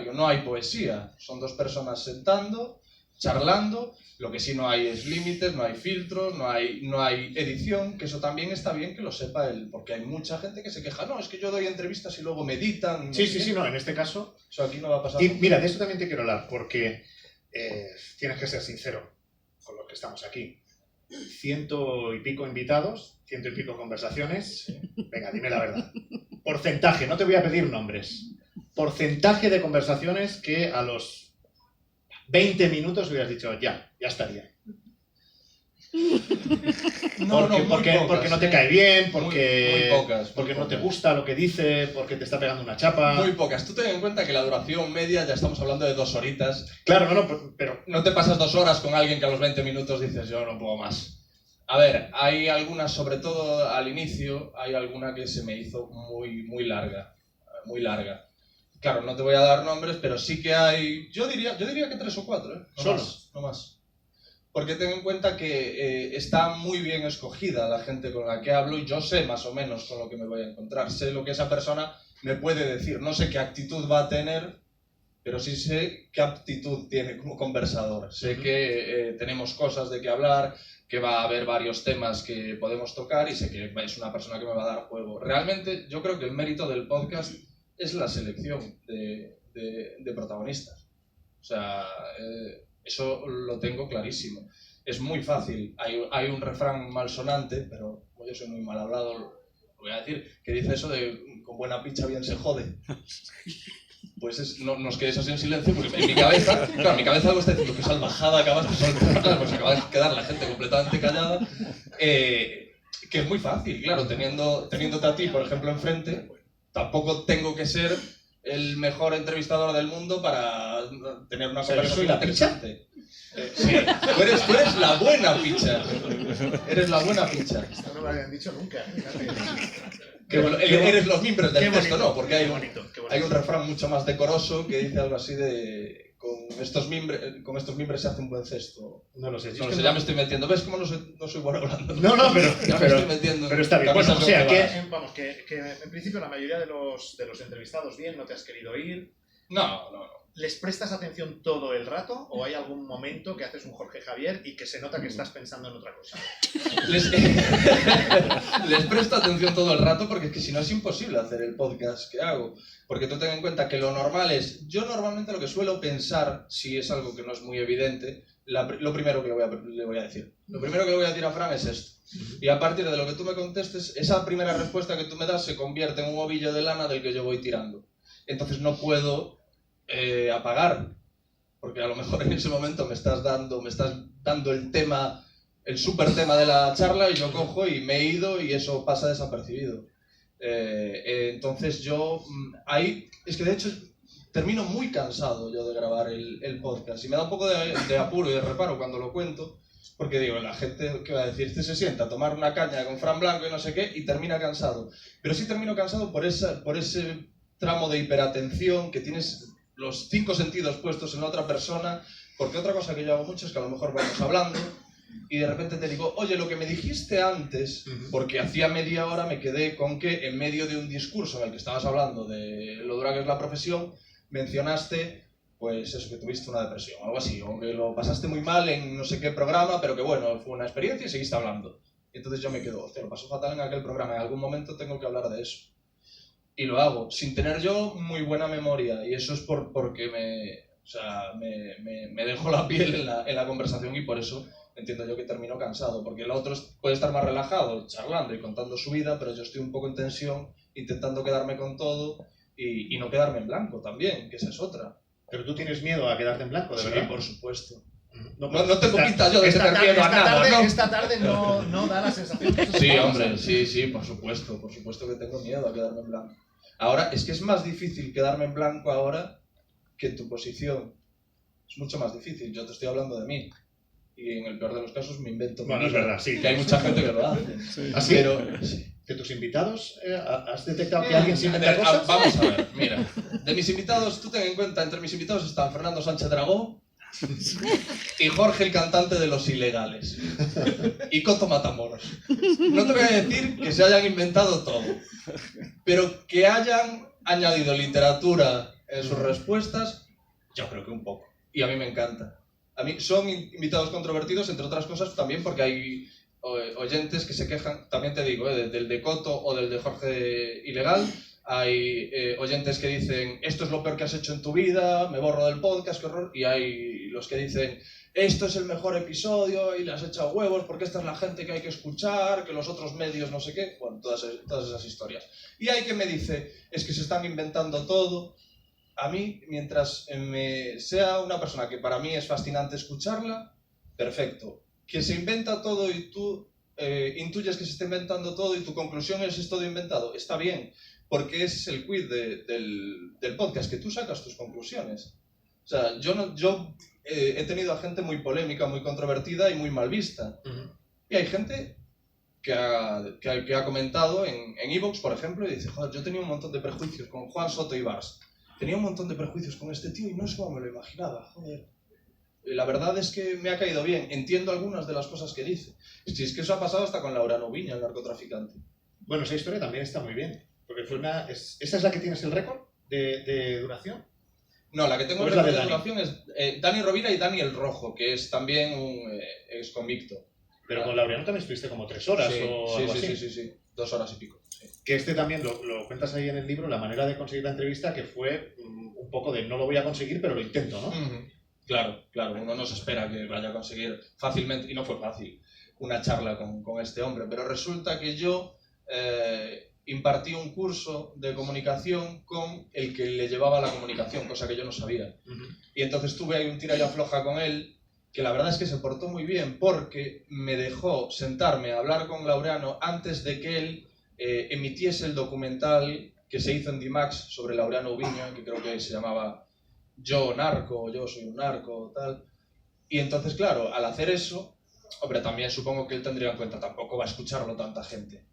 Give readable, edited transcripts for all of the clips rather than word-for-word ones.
no hay poesía, son dos personas sentando, charlando, lo que sí no hay es límites, no hay filtros, no hay edición, que eso también está bien que lo sepa él, porque hay mucha gente que se queja, no, es que yo doy entrevistas y luego me editan. Sí, no, en este caso... Eso aquí no va a pasar. Y mira, de eso también te quiero hablar, porque tienes que ser sincero con los que estamos aquí. 100 y pico invitados, 100 y pico conversaciones. Venga, dime la verdad. Porcentaje, no te voy a pedir nombres. Porcentaje de conversaciones que a los 20 minutos hubieras dicho, ya estaría. Porque no te cae bien, porque, muy pocas, porque no te gusta lo que dice, porque te está pegando una chapa. Muy pocas. Tú ten en cuenta que la duración media, ya estamos hablando de 2 horitas. Claro, pero... No te pasas 2 horas con alguien que a los 20 minutos dices, yo no puedo más. A ver, hay algunas, sobre todo al inicio, hay alguna que se me hizo muy larga. Muy larga. Claro, no te voy a dar nombres, pero sí que hay... Yo diría que 3 o 4, ¿eh? No más. Porque ten en cuenta que está muy bien escogida la gente con la que hablo y yo sé más o menos con lo que me voy a encontrar. Sé lo que esa persona me puede decir. No sé qué actitud va a tener, pero sí sé qué aptitud tiene como conversador. Sé que tenemos cosas de qué hablar, que va a haber varios temas que podemos tocar y sé que es una persona que me va a dar juego. Realmente yo creo que el mérito del podcast es la selección de protagonistas. O sea... eso lo tengo clarísimo. Es muy fácil. Hay un refrán malsonante, pero como yo soy muy mal hablado, lo voy a decir, que dice eso de con buena picha bien se jode. Pues no os quedéis así en silencio, porque en mi cabeza algo está diciendo que salvajada acabas de soltar, claro, pues acaba de quedar la gente completamente callada. Que es muy fácil, claro, teniéndote a ti, por ejemplo, enfrente, tampoco tengo que ser el mejor entrevistador del mundo para tener una conversación interesante. Sí, tú eres la buena picha. Eres la buena picha. Esto no lo habían dicho nunca. Eres los mimbres del texto, bonito, no, porque hay un bonito. refrán mucho más decoroso que dice algo así de con estos mimbres se hace un buen cesto. No lo sé. Ya me estoy metiendo. ¿Ves cómo no soy bueno hablando? No, pero ya me estoy metiendo. Pero está bien. Bueno, o sea, que en principio la mayoría de los entrevistados bien, no te has querido ir. No. ¿Les prestas atención todo el rato o hay algún momento que haces un Jorge Javier y que se nota que estás pensando en otra cosa? Les presto atención todo el rato porque es que si no es imposible hacer el podcast que hago. Porque tú ten en cuenta que lo normal es... Yo normalmente lo que suelo pensar, si es algo que no es muy evidente, lo primero que le voy a decir. Lo primero que le voy a decir a Fran es esto. Y a partir de lo que tú me contestes, esa primera respuesta que tú me das se convierte en un ovillo de lana del que yo voy tirando. Entonces no puedo apagar, porque a lo mejor en ese momento me estás dando el tema, el súper tema de la charla y yo cojo y me he ido y eso pasa desapercibido. Entonces yo ahí, es que de hecho termino muy cansado yo de grabar el podcast y me da un poco de apuro y de reparo cuando lo cuento, porque digo, la gente, ¿qué va a decir? Este se sienta a tomar una caña con Fran Blanco y no sé qué y termina cansado. Pero sí termino cansado por ese tramo de hiperatención que tienes los 5 sentidos puestos en la otra persona, porque otra cosa que yo hago mucho es que a lo mejor vamos hablando y de repente te digo, oye, lo que me dijiste antes, porque hacía media hora me quedé con que en medio de un discurso en el que estabas hablando de lo dura que es la profesión, mencionaste, pues eso, que tuviste una depresión, algo así, o que lo pasaste muy mal en no sé qué programa, pero que bueno, fue una experiencia y seguiste hablando. Y entonces yo me quedo, hostia, lo pasó fatal en aquel programa, en algún momento tengo que hablar de eso. Y lo hago, sin tener yo muy buena memoria, y eso es porque me dejo la piel en la conversación y por eso entiendo yo que termino cansado, porque el otro puede estar más relajado, charlando y contando su vida, pero yo estoy un poco en tensión, intentando quedarme con todo y no quedarme en blanco también, que esa es otra. Pero tú tienes miedo a quedarte en blanco, ¿de verdad? Sí, por supuesto. No tengo pinta yo de tener miedo a nada, ¿no? Esta tarde no da la sensación que eso Sí, está hombre, pasando. sí, por supuesto que tengo miedo a quedarme en blanco. Ahora, es que es más difícil quedarme en blanco ahora que en tu posición. Es mucho más difícil, yo te estoy hablando de mí. Y en el peor de los casos me invento. Bueno, es verdad, sí. Que hay mucha gente que lo hace. Sí. Así, pero... Sí. ¿De tus invitados has detectado que alguien se inventa cosas? Vamos a ver, mira. De mis invitados, tú ten en cuenta, entre mis invitados están Fernando Sánchez Dragó y Jorge, el cantante de Los Ilegales. Y Coto Matamoros. No te voy a decir que se hayan inventado todo, pero que hayan añadido literatura en sus respuestas, yo creo que un poco. Y a mí me encanta. A mí son invitados controvertidos, entre otras cosas, también porque hay oyentes que se quejan, también te digo, del de Coto o del de Jorge Ilegal. Hay oyentes que dicen, esto es lo peor que has hecho en tu vida, me borro del podcast, qué horror. Y hay los que dicen, esto es el mejor episodio y le has echado huevos porque esta es la gente que hay que escuchar, que los otros medios no sé qué. Bueno, todas esas historias. Y hay que me dice, es que se están inventando todo. A mí, mientras sea una persona que para mí es fascinante escucharla, perfecto. Que se inventa todo y tú intuyes que se está inventando todo y tu conclusión es todo inventado, está bien. Porque es el quid del podcast, que tú sacas tus conclusiones. O sea, yo he tenido a gente muy polémica, muy controvertida y muy mal vista. Y hay gente que ha comentado en iVoox, por ejemplo, y dice, joder, yo tenía un montón de prejuicios con Juan Soto Ibars. Tenía un montón de prejuicios con este tío y no es como me lo imaginaba, joder. La verdad es que me ha caído bien. Entiendo algunas de las cosas que dice. Si es que eso ha pasado hasta con Laureano Viña, el narcotraficante. Bueno, esa historia también está muy bien. Porque ¿esa es la que tienes el récord de duración? No, la que tengo el récord de duración es Dani Rovira y Dani el Rojo, que es también un ex convicto. Pero con Laureano también estuviste como 3 horas o algo así. Sí. 2 horas y pico. Sí. Que también lo cuentas ahí en el libro, la manera de conseguir la entrevista, que fue un poco de no lo voy a conseguir, pero lo intento, ¿no? Claro, uno no se espera que vaya a conseguir fácilmente, y no fue fácil, una charla con este hombre, pero resulta que yo impartí un curso de comunicación con el que le llevaba la comunicación, cosa que yo no sabía. Y entonces tuve ahí un tira y afloja con él, que la verdad es que se portó muy bien, porque me dejó sentarme a hablar con Laureano antes de que él emitiese el documental que se hizo en D-Max sobre Laureano Ubiña, que creo que se llamaba Yo Narco, Yo Soy un Narco, tal. Y entonces, claro, al hacer eso, hombre, también supongo que él tendría en cuenta, tampoco va a escucharlo tanta gente.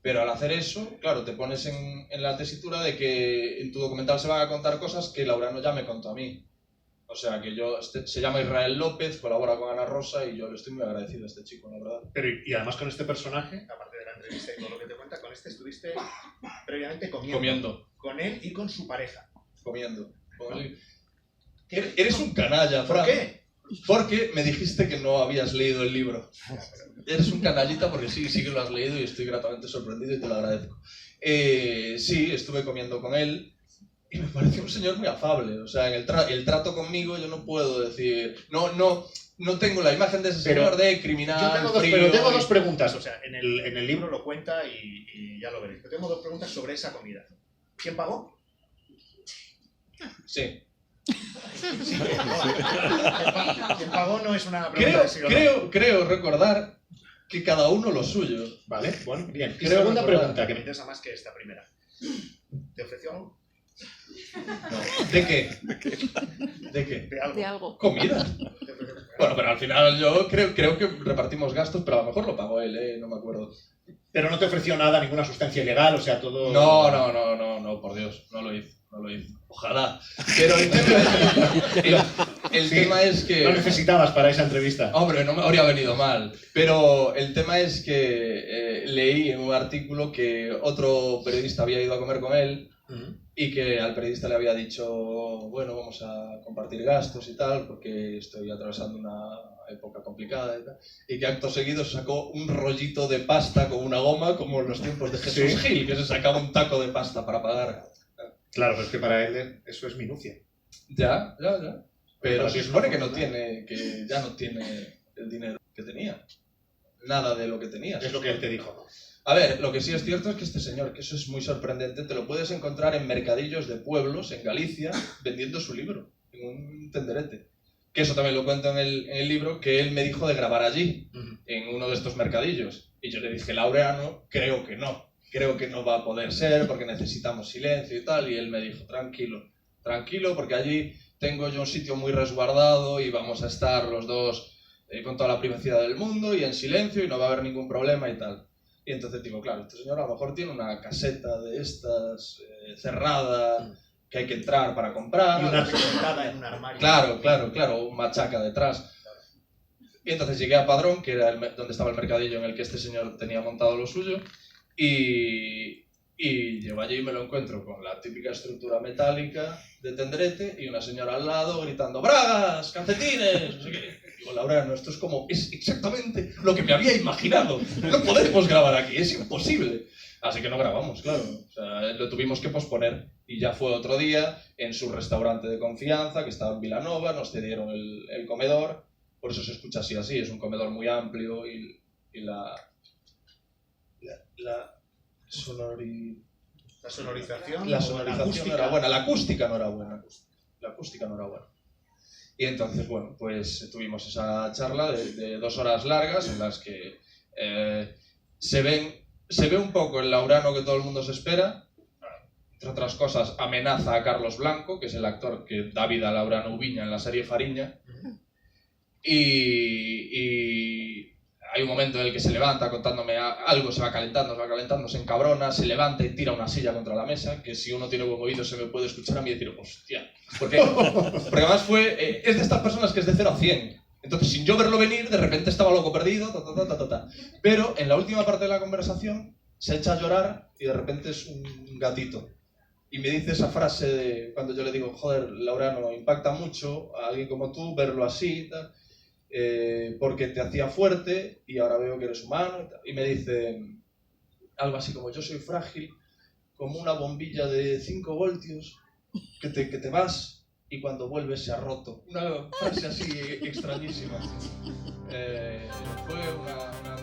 Pero al hacer eso, claro, te pones en la tesitura de que en tu documental se van a contar cosas que Laureano ya me contó a mí. O sea, que se llama Israel López, colabora con Ana Rosa y yo le estoy muy agradecido a este chico, la verdad. Pero y además con este personaje, aparte de la entrevista y todo lo que te cuenta, con este estuviste previamente comiendo. Con él y con su pareja. Comiendo. Eres un canalla, Fran. ¿Por qué? Porque me dijiste que no habías leído el libro. Eres un canallita porque sí que lo has leído y estoy gratamente sorprendido y te lo agradezco. Sí, estuve comiendo con él y me pareció un señor muy afable. O sea, en el trato conmigo yo no puedo decir... No tengo la imagen de ese señor de criminal, pero tengo dos preguntas. O sea, en el libro lo cuenta y ya lo veréis. Pero tengo dos preguntas sobre esa comida. ¿Quién pagó? Sí. ¿Quién pagó no es una pregunta de siglo? Creo recordar que cada uno lo suyo. Vale, bueno, bien. Y segunda pregunta, que me interesa más que esta primera. ¿Te ofreció algo? No. ¿De qué? ¿De qué? De algo. ¿Comida? Bueno, pero al final yo creo que repartimos gastos, pero a lo mejor lo pagó él, no me acuerdo. Pero no te ofreció nada, ninguna sustancia ilegal, o sea, todo... No, por Dios, no lo hizo. Ojalá. Pero el tema es que... No necesitabas para esa entrevista. Hombre, no me habría venido mal. Pero el tema es que leí en un artículo que otro periodista había ido a comer con él y que al periodista le había dicho, bueno, vamos a compartir gastos y tal, porque estoy atravesando una época complicada y tal. Y que acto seguido sacó un rollito de pasta con una goma, como en los tiempos de Jesús Gil, que se sacaba un taco de pasta para pagar. Claro, pero es que para él eso es minucia. Ya. Pero se supone que ya no tiene el dinero que tenía. Nada de lo que tenía. Es lo que él te dijo, ¿no? A ver, lo que sí es cierto es que este señor, que eso es muy sorprendente, te lo puedes encontrar en mercadillos de pueblos, en Galicia, vendiendo su libro, en un tenderete. Que eso también lo cuento en el libro, que él me dijo de grabar allí, en uno de estos mercadillos. Y yo le dije, Laureano, creo que no va a poder ser, porque necesitamos silencio y tal. Y él me dijo, tranquilo, porque allí tengo yo un sitio muy resguardado y vamos a estar los dos con toda la privacidad del mundo y en silencio y no va a haber ningún problema y tal. Y entonces digo, claro, este señor a lo mejor tiene una caseta de estas cerrada que hay que entrar para comprar. Y una presentada en un armario. Claro, un machaca detrás. Y entonces llegué a Padrón, que era donde estaba el mercadillo en el que este señor tenía montado lo suyo, y Y llego allí y me lo encuentro con la típica estructura metálica de tendrete y una señora al lado gritando ¡bragas! ¡Calcetines! No sé qué. Digo, Laureano, esto es exactamente lo que me había imaginado. No podemos grabar aquí, es imposible. Así que no grabamos, claro. O sea, lo tuvimos que posponer. Y ya fue otro día en su restaurante de confianza, que estaba en Vilanova, nos cedieron el comedor. Por eso se escucha así, es un comedor muy amplio y la sonorización. La sonorización no era buena, la acústica no era buena. La acústica no era buena. Y entonces, bueno, pues tuvimos esa charla de 2 horas largas en las que se ve un poco el Laureano que todo el mundo se espera. Entre otras cosas, amenaza a Carlos Blanco, que es el actor que da vida a Laureano Ubiña en la serie Fariña. Y hay un momento en el que se levanta contándome algo, se va calentando, se encabrona, se levanta y tira una silla contra la mesa, que si uno tiene buen oído se me puede escuchar a mí decir, hostia. Porque además es de estas personas que es de 0 a 100. Entonces, sin yo verlo venir, de repente estaba loco perdido, Pero en la última parte de la conversación se echa a llorar y de repente es un gatito. Y me dice esa frase de cuando yo le digo, joder, Laureano, impacta mucho a alguien como tú verlo así, tal. Porque te hacía fuerte y ahora veo que eres humano y me dice algo así como yo soy frágil como una bombilla de 5 voltios que te vas y cuando vuelves se ha roto, una frase así extrañísima. Fue una